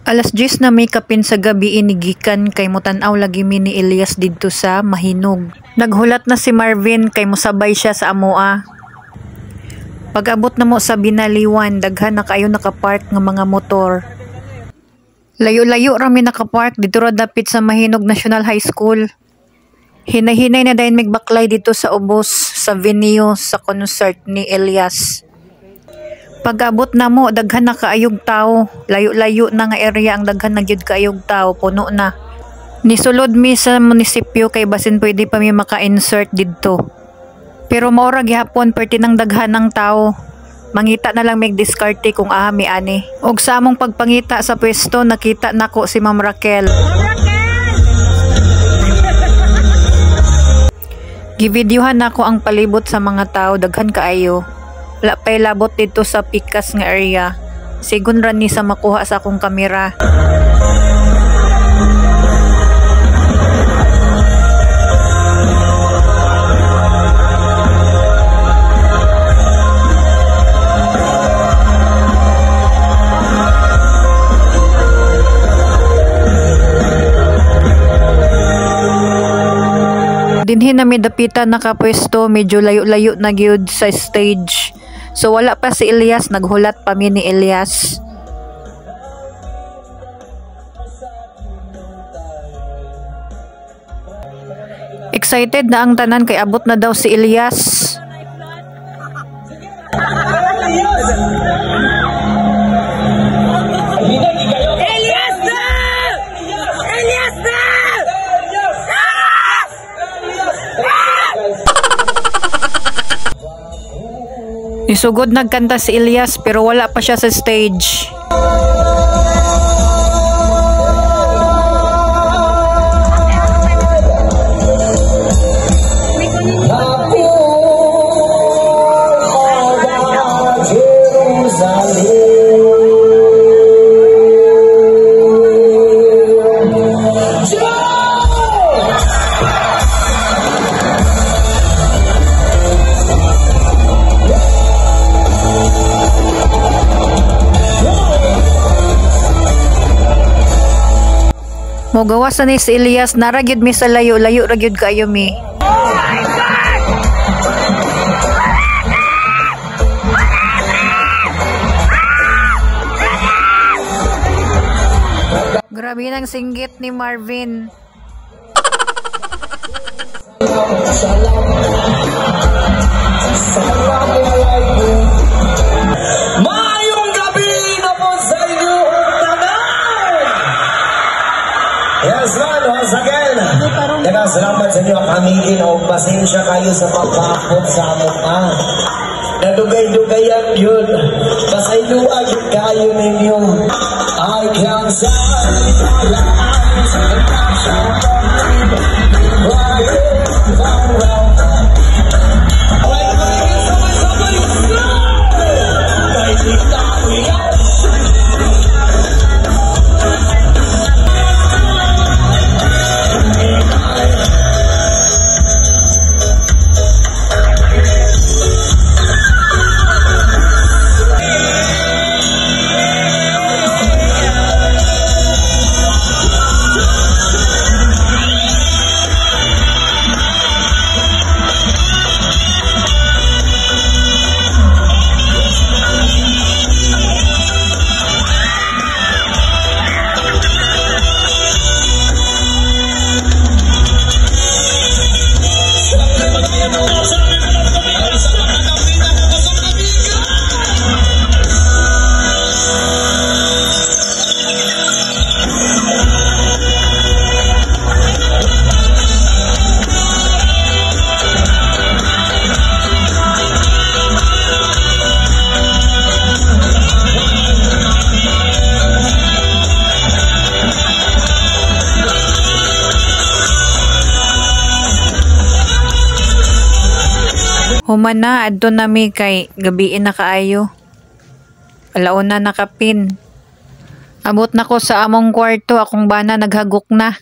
Alas 10 na may kapin sa gabi inigikan kay mutanaw lagi mi ni Elias didto sa Mahinog. Naghulat na si Marvin kay musabay siya sa amoa. Pag-abot na mo sa Binaliwan, daghan na kayo nakapark nga mga motor. Layo-layo rami nakapark dito ra dapit sa Mahinog National High School. Hinay-hinay na dayon migbaklay dito sa ubos sa venue sa concert ni Elias. Pag-abot na mo, daghan na kaayog tao. Layo-layo na nga area ang daghan na gyud kaayog tao, puno na. Nisulod mi sa munisipyo kay basin pwede pa mi maka-insert didto. Pero maura gihapon perti nang daghan ng tao. Mangita na lang mig diskarte kung aha mi ani. Og sa among pagpangita sa pwesto nakita nako si Ma'am Raquel. Givideohan nako ang palibot sa mga tao, daghan kaayo. Wala pa'y labot dito sa pikas nga area. Sigun ra ni sa makuha sa akong kamera. Dinhin na may dapitan nakapwesto, medyo layo-layo na gyud sa stage. So wala pa si Elias, naghulat pa mi ni Elias. Excited na ang tanan kay abot na daw si Elias. Isugod nagkanta si Elias pero wala pa siya sa stage. Mogawas na ni si Elias, naragyod mi sa layo-layo ragyod kayo mi. Grabe nang singgit ni Marvin. Mayong gabi na po sa inyo tanan! Yes man, once again. Salamat sa inyo kamigin o pasensya kayo sa pagkakot sa mukha. Nadugay-dugayan yun. Pasayluag kayo ninyo. I can't say Human na, adto nami kay gabiin na kaayo. Alauna nakapin. Abot na ko sa among kwarto, akong bana naghagok na.